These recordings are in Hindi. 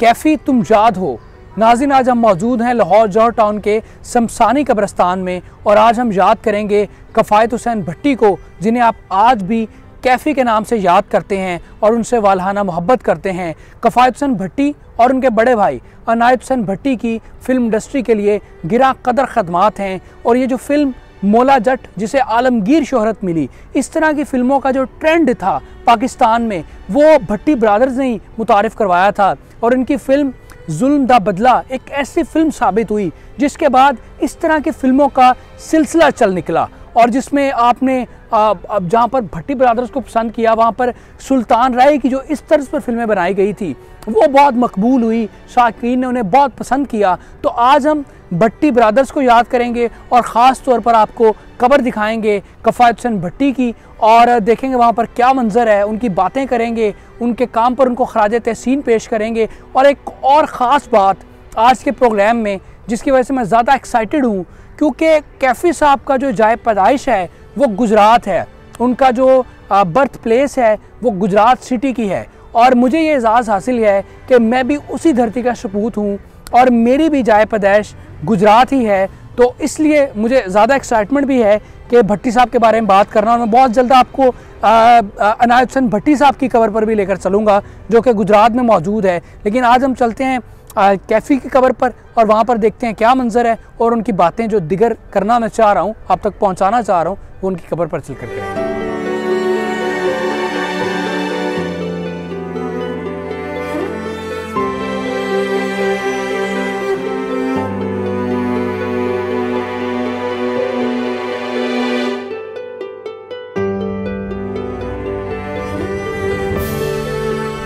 कैफ़ी तुम याद हो। नाज़रीन, आज हम मौजूद हैं लाहौर जौहर टाउन के शमशानी कब्रिस्तान में और आज हम याद करेंगे किफ़ायत हुसैन भट्टी को, जिन्हें आप आज भी कैफ़ी के नाम से याद करते हैं और उनसे वालहाना मोहब्बत करते हैं। किफ़ायत हुसैन भट्टी और उनके बड़े भाई अनायत हुसैन भट्टी की फ़िल्म इंडस्ट्री के लिए गिरा कदर खदमात हैं और ये जो फ़िल्म मौला जट, जिसे आलमगीर शोहरत मिली, इस तरह की फ़िल्मों का जो ट्रेंड था पाकिस्तान में, वो भट्टी ब्रदर्स ने ही मुतारिफ़ करवाया था। और इनकी फ़िल्म जुल्म दा बदला एक ऐसी फ़िल्म साबित हुई जिसके बाद इस तरह की फ़िल्मों का सिलसिला चल निकला और जिसमें आपने अब जहाँ पर भट्टी ब्रदर्स को पसंद किया, वहाँ पर सुल्तान राय की जो इस तर्ज पर फिल्में बनाई गई थी वो बहुत मकबूल हुई, शाकीन ने उन्हें बहुत पसंद किया। तो आज हम भट्टी ब्रदर्स को याद करेंगे और ख़ास तौर पर आपको कब्र दिखाएंगे किफ़ायत हुसैन भट्टी की और देखेंगे वहाँ पर क्या मंजर है, उनकी बातें करेंगे, उनके काम पर उनको खराज तहसीन पेश करेंगे। और एक और ख़ास बात आज के प्रोग्राम में जिसकी वजह से मैं ज़्यादा एक्साइटेड हूँ, क्योंकि कैफ़ी साहब का जो जाए पैदाइश है वो गुजरात है, उनका जो बर्थ प्लेस है वो गुजरात सिटी की है और मुझे ये एजाज़ हासिल है कि मैं भी उसी धरती का सपूत हूँ और मेरी भी जाए पैदाइश गुजरात ही है। तो इसलिए मुझे ज़्यादा एक्साइटमेंट भी है कि भट्टी साहब के बारे में बात करना और मैं बहुत जल्द आपको अनायत हुसैन भट्टी साहब की कब्र पर भी लेकर चलूँगा जो कि गुजरात में मौजूद है। लेकिन आज हम चलते हैं कैफ़ी की कब्र पर और वहाँ पर देखते हैं क्या मंजर है और उनकी बातें जो दिगर करना मैं चाह रहा हूँ, आप तक पहुँचाना चाह रहा हूँ, वो उनकी कब्र पर चल कर करेंगे।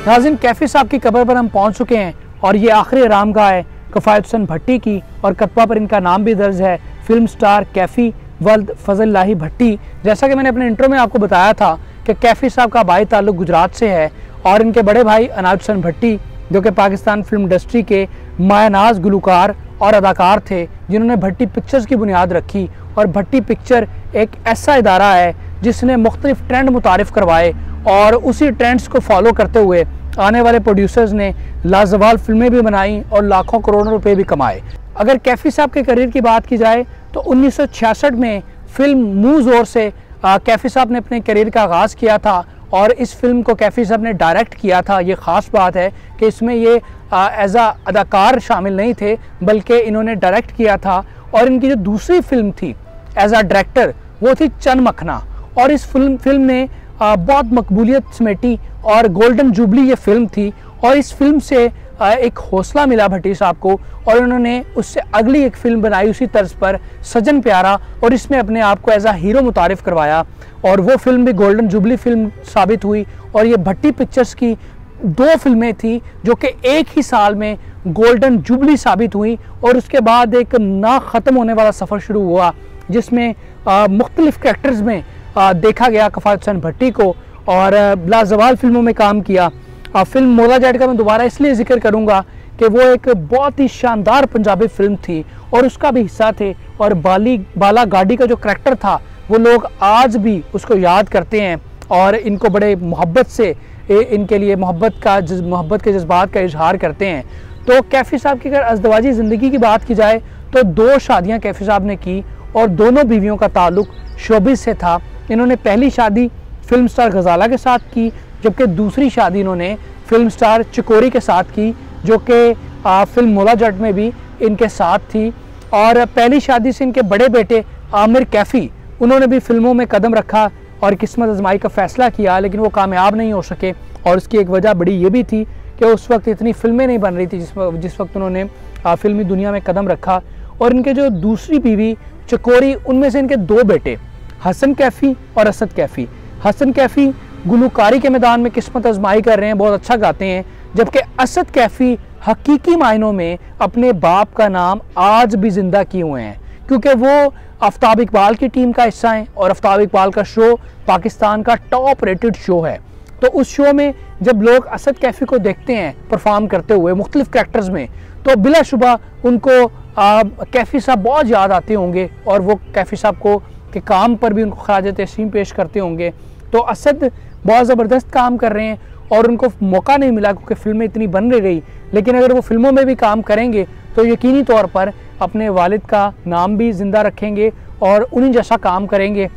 नाज़रीन, कैफ़ी साहब की कब्र पर हम पहुँच चुके हैं और ये आखिरी आरामगाह है किफ़ायत हुसैन भट्टी की और कतबा पर इनका नाम भी दर्ज है, फिल्म स्टार कैफ़ी वल्द फजल लाही भट्टी। जैसा कि मैंने अपने इंट्रो में आपको बताया था कि कैफ़ी साहब का बाई ताल्लुक गुजरात से है और इनके बड़े भाई अनायत हुसैन भट्टी जो कि पाकिस्तान फिल्म इंडस्ट्री के मायनाज गुलकार और अदाकार थे, जिन्होंने भट्टी पिक्चर्स की बुनियाद रखी। और भट्टी पिक्चर एक ऐसा इदारा है जिसने मुख्तलिफ ट्रेंड मुतारिफ़ करवाए और उसी ट्रेंड्स को फॉलो करते हुए आने वाले प्रोड्यूसर्स ने लाजवाब फिल्में भी बनाई और लाखों करोड़ों रुपए भी कमाए। अगर कैफ़ी साहब के करियर की बात की जाए तो 1966 में फिल्म मुँह ज़ोर से कैफ़ी साहब ने अपने करियर का आगाज़ किया था और इस फिल्म को कैफ़ी साहब ने डायरेक्ट किया था। ये ख़ास बात है कि इसमें ये एज आ अदाकार शामिल नहीं थे बल्कि इन्होंने डायरेक्ट किया था। और इनकी जो दूसरी फिल्म थी एज आ डायरेक्टर वो थी चन मखना और इस फिल्म ने बहुत मकबूलियत समेटी और गोल्डन जुबली ये फिल्म थी। और इस फिल्म से एक हौसला मिला भट्टी साहब को और उन्होंने उससे अगली एक फिल्म बनाई उसी तर्ज पर, सजन प्यारा, और इसमें अपने आप को एज आ हीरो मुतारिफ़ करवाया और वो फिल्म भी गोल्डन जुबली फिल्म साबित हुई। और ये भट्टी पिक्चर्स की दो फिल्में थी जो कि एक ही साल में गोल्डन जुबली साबित हुई और उसके बाद एक ना ख़त्म होने वाला सफ़र शुरू हुआ जिसमें मुख्तलिफ़ कैरेक्टर्स में देखा गया किफ़ायत हुसैन भट्टी को और लाजवाब फिल्मों में काम किया। फिल्म मौला जट का मैं दोबारा इसलिए जिक्र करूंगा कि वो एक बहुत ही शानदार पंजाबी फिल्म थी और उसका भी हिस्सा थे और बाला गाड़ी का जो करैक्टर था वो लोग आज भी उसको याद करते हैं और इनको बड़े मोहब्बत से इनके लिए मोहब्बत के जज्बात का इजहार करते हैं। तो कैफ़ी साहब की अगर अज़दवाजी ज़िंदगी की बात की जाए तो 2 शादियाँ कैफ़ी साहब ने की और दोनों बीवियों का ताल्लुक शोबिज़ से था। इन्होंने पहली शादी फिल्म स्टार गजाला के साथ की जबकि दूसरी शादी इन्होंने फिल्म स्टार चिकोरी के साथ की जो कि फिल्म मौला जट में भी इनके साथ थी। और पहली शादी से इनके बड़े बेटे आमिर कैफ़ी, उन्होंने भी फिल्मों में कदम रखा और किस्मत आजमाई का फ़ैसला किया लेकिन वो कामयाब नहीं हो सके और उसकी एक वजह बड़ी ये भी थी कि उस वक्त इतनी फिल्में नहीं बन रही थी जिस वक्त उन्होंने फिल्मी दुनिया में कदम रखा। और इनके जो दूसरी बीवी चिकोरी, उनमें से इनके 2 बेटे हसन कैफ़ी और असद कैफ़ी। हसन कैफ़ी गुलकारी के मैदान में किस्मत आजमाई कर रहे हैं, बहुत अच्छा गाते हैं, जबकि असद कैफ़ी हकीकी मायनों में अपने बाप का नाम आज भी ज़िंदा किए हुए हैं क्योंकि वो आफ्ताब इकबाल की टीम का हिस्सा हैं और आफ्ताब इकबाल का शो पाकिस्तान का टॉप रेटेड शो है। तो उस शो में जब लोग असद कैफ़ी को देखते हैं परफॉर्म करते हुए मुख्तलिफ कैरेक्टर्स में तो बिलाशुबा उनको कैफ़ी साहब बहुत याद आते होंगे और वो कैफ़ी साहब को के काम पर भी उनको खराज तहसीन पेश करते होंगे। तो असद बहुत ज़बरदस्त काम कर रहे हैं और उनको मौका नहीं मिला क्योंकि फिल्में इतनी बन नहीं रही, लेकिन अगर वो फिल्मों में भी काम करेंगे तो यकीनी तौर पर अपने वालिद का नाम भी ज़िंदा रखेंगे और उन्हीं जैसा काम करेंगे।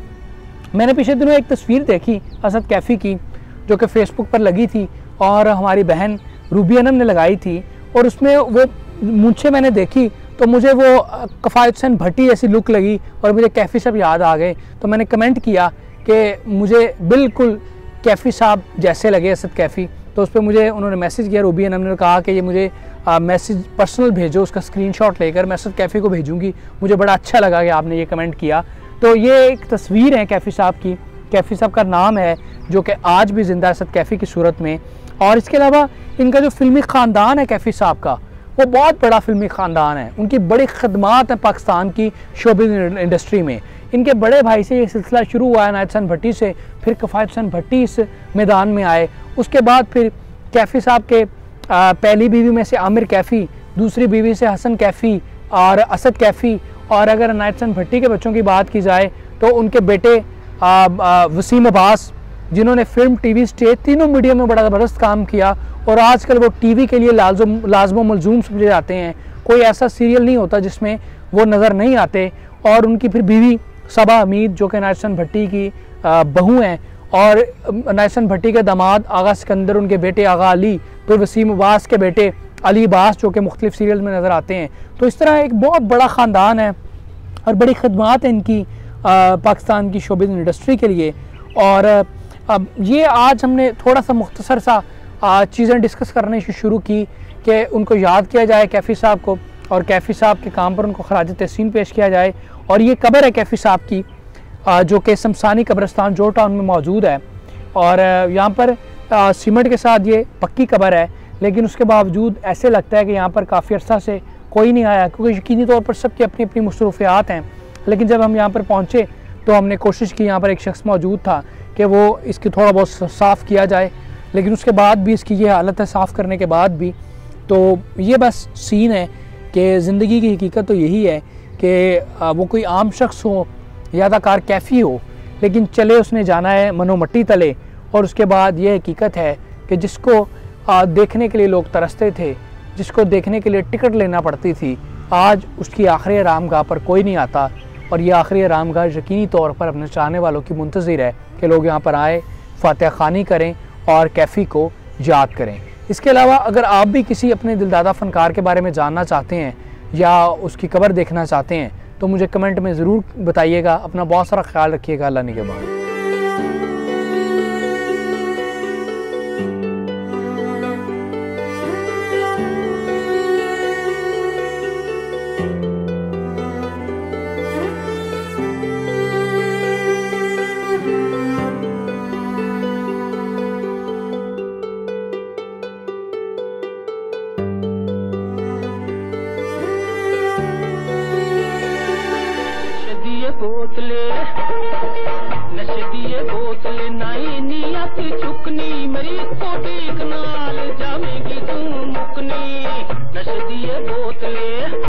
मैंने पिछले दिनों एक तस्वीर देखी असद कैफ़ी की जो कि फ़ेसबुक पर लगी थी और हमारी बहन रूबी अनम ने लगाई थी, और उसमें वो मूंछें मैंने देखी तो मुझे वो कफ़ायत हुसैन भट्टी जैसी लुक लगी और मुझे कैफ़ी साहब याद आ गए। तो मैंने कमेंट किया कि मुझे बिल्कुल कैफ़ी साहब जैसे लगे असद कैफ़ी। तो उस पर मुझे उन्होंने मैसेज किया, रूबी अनम ने कहा कि ये मुझे मैसेज पर्सनल भेजो, उसका स्क्रीनशॉट लेकर मैं असद कैफ़ी को भेजूंगी। मुझे बड़ा अच्छा लगा कि आपने ये कमेंट किया। तो ये एक तस्वीर है कैफ़ी साहब की, कैफ़ी साहब का नाम है जो कि आज भी ज़िंदा असद कैफ़ी की सूरत में। और इसके अलावा इनका जो फिल्मी ख़ानदान है कैफ़ी साहब का, वो बहुत बड़ा फिल्मी ख़ानदान है। उनकी बड़ी खदमात हैं पाकिस्तान की शोबिज़ इंडस्ट्री में। इनके बड़े भाई से ये सिलसिला शुरू हुआ है इनायत हुसैन भट्टी से, फिर कफ़ायत हुसैन भट्टी इस मैदान में आए। उसके बाद फिर कैफ़ी साहब के पहली बीवी में से आमिर कैफ़ी, दूसरी बीवी से हसन कैफ़ी और असद कैफ़ी, और अगर इनायत हुसैन भट्टी के बच्चों की बात की जाए तो उनके बेटे वसीम अब्बास, जिन्होंने फिल्म, टीवी, स्टेज तीनों मीडिया में बड़ा ज़बरदस्त काम किया और आजकल वो टीवी के लिए लाज़िम मलज़ूम समझे जाते हैं। कोई ऐसा सीरियल नहीं होता जिसमें वो नज़र नहीं आते। और उनकी फिर बीवी सबा हमीद जो कि इनायत हुसैन भट्टी की बहू हैं, और इनायत हुसैन भट्टी के दामाद आगा सिकंदर, उनके बेटे आगा अली, फिर वसीम अब्बास के बेटे अली अब्बास जो कि मुख्तलिफ सीरियल में नज़र आते हैं। तो इस तरह एक बहुत बड़ा ख़ानदान है और बड़ी खदमात है इनकी पाकिस्तान की शोबिज़ इंडस्ट्री के लिए। और अब ये आज हमने थोड़ा सा मुख्तसर सा चीज़ें डिस्कस करने से शुरू की कि उनको याद किया जाए कैफ़ी साहब को, और कैफ़ी साहब के काम पर उनको खराज तहसीन पेश किया जाए। और ये कब्र है कैफ़ी साहब की जो कि शमशानी कब्रिस्तान जोड़ टाउन में मौजूद है। और यहाँ पर सीमेंट के साथ ये पक्की कब्र है, लेकिन उसके बावजूद ऐसे लगता है कि यहाँ पर काफ़ी अर्सा से कोई नहीं आया, क्योंकि यकीनी तौर पर सबकी अपनी अपनी मसरूफियात हैं। लेकिन जब हम यहाँ पर पहुँचे तो हमने कोशिश की, यहाँ पर एक शख्स मौजूद था कि वो इसकी थोड़ा बहुत साफ़ किया जाए, लेकिन उसके बाद भी इसकी ये हालत है साफ़ करने के बाद भी। तो ये बस सीन है कि ज़िंदगी की हकीकत तो यही है कि वो कोई आम शख्स हो या अदाकार कैफ़ी हो, लेकिन चले उसने जाना है मनो मट्टी तले। और उसके बाद ये हकीकत है कि जिसको देखने के लिए लोग तरसते थे, जिसको देखने के लिए टिकट लेना पड़ती थी, आज उसकी आखिरी आरामगाह पर कोई नहीं आता। और ये आखिरी आरामगाह यकीनी तौर पर अपने चाहने वालों की मुंतज़िर है कि लोग यहाँ पर आए, फातिहा ख़ानी करें और कैफ़ी को याद करें। इसके अलावा अगर आप भी किसी अपने दिलदादा फ़नकार के बारे में जानना चाहते हैं या उसकी कब्र देखना चाहते हैं तो मुझे कमेंट में ज़रूर बताइएगा। अपना बहुत सारा ख्याल रखिएगा। अल्लाह निगहबान। बोतले नशे दिए बोतले नाई नियत चुकनी मेरी को देख नाल जावेगी तू मुकनी नशे दिए बोतले।